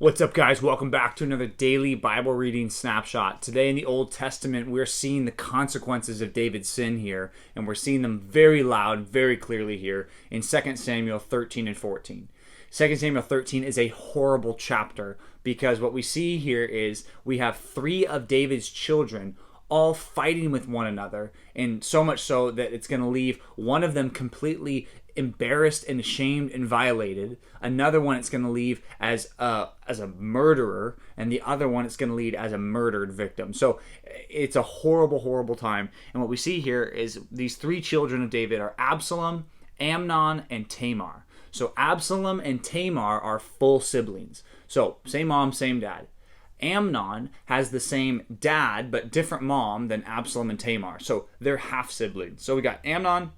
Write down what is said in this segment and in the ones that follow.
What's up, guys? Welcome back to another daily Bible reading snapshot. Today in the Old Testament, we're seeing the consequences of David's sin here, and we're seeing them very loud, very clearly here in 2 Samuel 13 and 14. 2 Samuel 13 is a horrible chapter because what we see here is we have three of David's children all fighting with one another, and so much so that it's going to leave one of them completely embarrassed and ashamed and violated. Another one it's going to leave as a murderer, and the other one it's going to lead as a murdered victim. So it's a horrible, horrible time. And what we see here is these three children of David are Absalom, Amnon, and Tamar. So Absalom and Tamar are full siblings. So same mom, same dad. Amnon has the same dad but different mom than Absalom and Tamar. So they're half siblings. So we got Amnon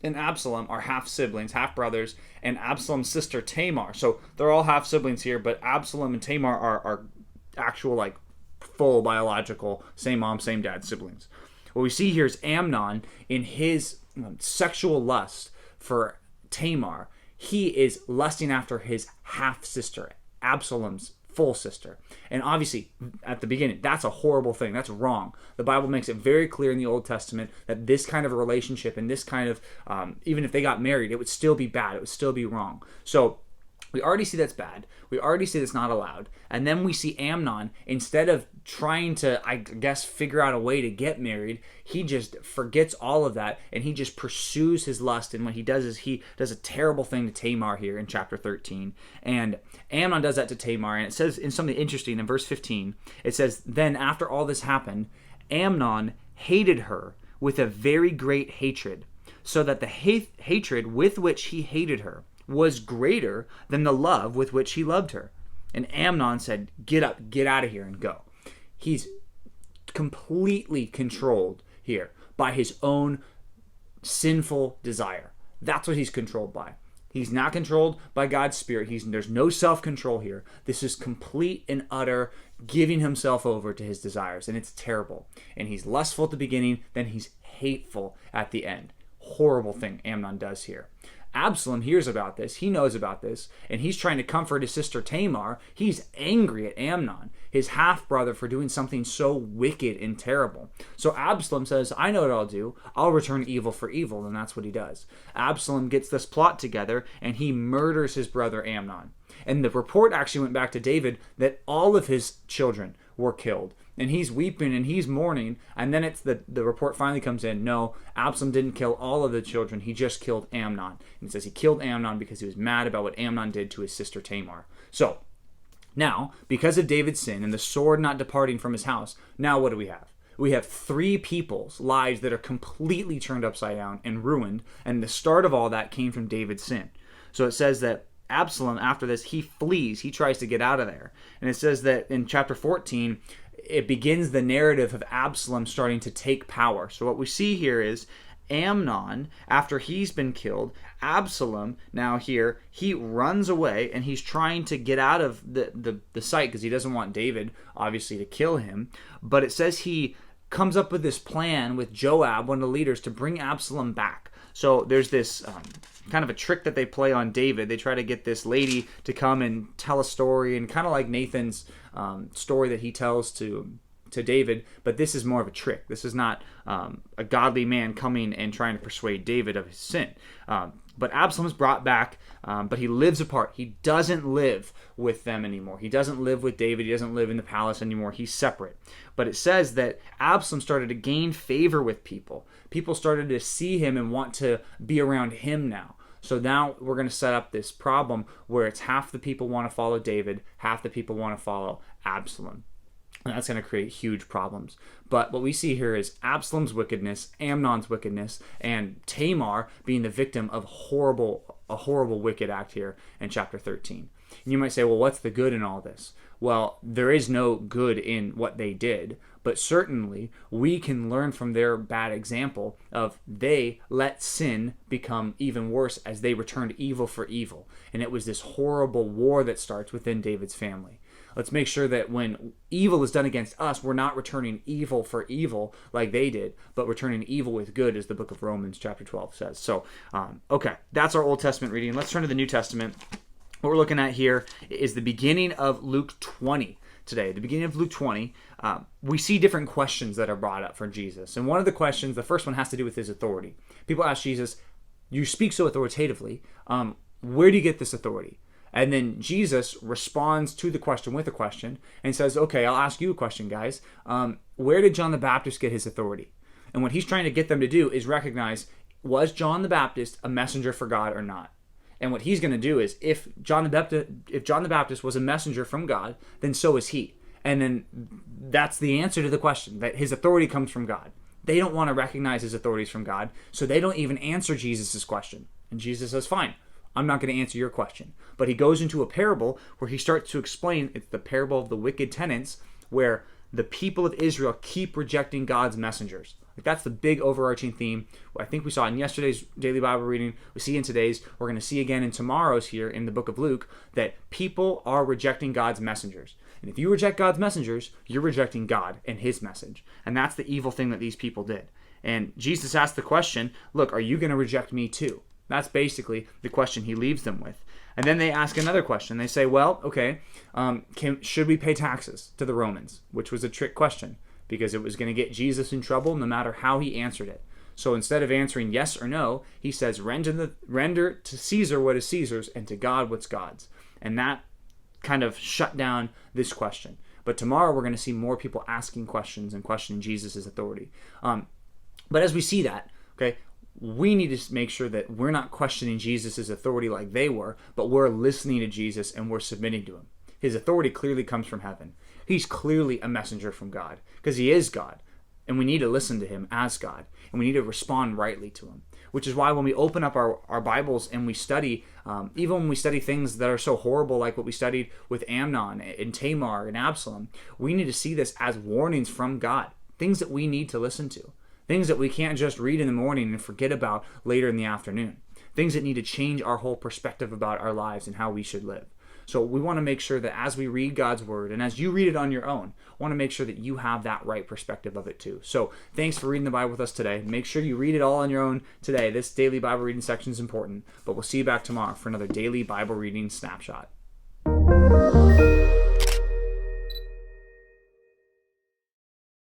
and Absalom are half siblings, half brothers, and Absalom's sister Tamar. So they're all half siblings here, but Absalom and Tamar are actual full biological same mom, same dad siblings. What we see here is Amnon in his sexual lust for Tamar. He is lusting after his half sister, Absalom's full sister. And obviously, at the beginning, that's a horrible thing. That's wrong. The Bible makes it very clear in the Old Testament that this kind of a relationship and this kind of, even if they got married, it would still be bad. It would still be wrong. So we already see that's bad. We already see that's not allowed. And then we see Amnon, instead of trying to, I guess, figure out a way to get married, he just forgets all of that and he just pursues his lust. And what he does is he does a terrible thing to Tamar here in chapter 13. And Amnon does that to Tamar. And it says in something interesting in verse 15, it says, "Then after all this happened, Amnon hated her with a very great hatred, so that the hatred with which he hated her was greater than the love with which he loved her. And Amnon said, 'Get up, get out of here and go.'" He's completely controlled here by his own sinful desire. That's what he's controlled by. He's not controlled by God's Spirit. There's no self-control here. This is complete and utter giving himself over to his desires, and it's terrible. And he's lustful at the beginning, then he's hateful at the end. Horrible thing Amnon does here. Absalom hears about this, he knows about this, and he's trying to comfort his sister Tamar. He's angry at Amnon, his half-brother, for doing something so wicked and terrible. So Absalom says, "I know what I'll do. I'll return evil for evil," and that's what he does. Absalom gets this plot together, and he murders his brother Amnon. And the report actually went back to David that all of his children were killed. And he's weeping and he's mourning. And then it's the report finally comes in. No, Absalom didn't kill all of the children. He just killed Amnon. And it says he killed Amnon because he was mad about what Amnon did to his sister Tamar. So now, because of David's sin and the sword not departing from his house, now what do we have? We have three people's lives that are completely turned upside down and ruined. And the start of all that came from David's sin. So it says that Absalom, after this, he flees. He tries to get out of there. And it says that in chapter 14, it begins the narrative of Absalom starting to take power. So what we see here is Amnon, after he's been killed, Absalom, now here, he runs away and he's trying to get out of the sight because he doesn't want David, obviously, to kill him. But it says he comes up with this plan with Joab, one of the leaders, to bring Absalom back. So there's this kind of a trick that they play on David. They try to get this lady to come and tell a story, and kind of like Nathan's story that he tells to David, but this is more of a trick. This is not a godly man coming and trying to persuade David of his sin. But Absalom's brought back, but he lives apart. He doesn't live with them anymore. He doesn't live with David. He doesn't live in the palace anymore. He's separate. But it says that Absalom started to gain favor with people. People started to see him and want to be around him now. So now we're going to set up this problem where it's half the people want to follow David, half the people want to follow Absalom. And that's going to create huge problems. But what we see here is Absalom's wickedness, Amnon's wickedness, and Tamar being the victim of a horrible wicked act here in chapter 13. And you might say, well, what's the good in all this? Well, there is no good in what they did, but certainly we can learn from their bad example of they let sin become even worse as they returned evil for evil. And it was this horrible war that starts within David's family. Let's make sure that when evil is done against us, we're not returning evil for evil like they did, but returning evil with good, as the book of Romans chapter 12 says. So, okay, that's our Old Testament reading. Let's turn to the New Testament. what we're looking at here is the beginning of Luke 20 today. The beginning of Luke 20, we see different questions that are brought up for Jesus. And one of the questions, the first one has to do with his authority. People ask Jesus, you speak so authoritatively. Where do you get this authority? And then Jesus responds to the question with a question and says, okay, I'll ask you a question, guys. Where did John the Baptist get his authority? And what he's trying to get them to do is recognize, was John the Baptist a messenger for God or not? And what he's going to do is, if John the Baptist was a messenger from God, then so is he. And then that's the answer to the question, that his authority comes from God. They don't want to recognize his authorities from God, so they don't even answer Jesus' question. And Jesus says, fine, I'm not going to answer your question. But he goes into a parable where he starts to explain, it's the parable of the wicked tenants, where the people of Israel keep rejecting God's messengers. Like, that's the big overarching theme. I think we saw in yesterday's daily Bible reading, we see in today's, we're going to see again in tomorrow's here in the book of Luke, that people are rejecting God's messengers. And if you reject God's messengers, you're rejecting God and his message. And that's the evil thing that these people did. And Jesus asked the question, look, are you going to reject me too? That's basically the question he leaves them with. And then they ask another question. They say, well, okay, should we pay taxes to the Romans? Which was a trick question, because it was going to get Jesus in trouble no matter how he answered it. So instead of answering yes or no, he says, render to Caesar what is Caesar's and to God what's God's. And that kind of shut down this question. But tomorrow we're going to see more people asking questions and questioning Jesus' authority. But as we see that, okay, we need to make sure that we're not questioning Jesus' authority like they were, but we're listening to Jesus and we're submitting to him. His authority clearly comes from heaven. He's clearly a messenger from God, because he is God. And we need to listen to him as God. And we need to respond rightly to him. Which is why when we open up our Bibles and we study, even when we study things that are so horrible like what we studied with Amnon and Tamar and Absalom, we need to see this as warnings from God. Things that we need to listen to. Things that we can't just read in the morning and forget about later in the afternoon. Things that need to change our whole perspective about our lives and how we should live. So we want to make sure that as we read God's word and as you read it on your own, I want to make sure that you have that right perspective of it too. So thanks for reading the Bible with us today. Make sure you read it all on your own today. This daily Bible reading section is important, but we'll see you back tomorrow for another daily Bible reading snapshot.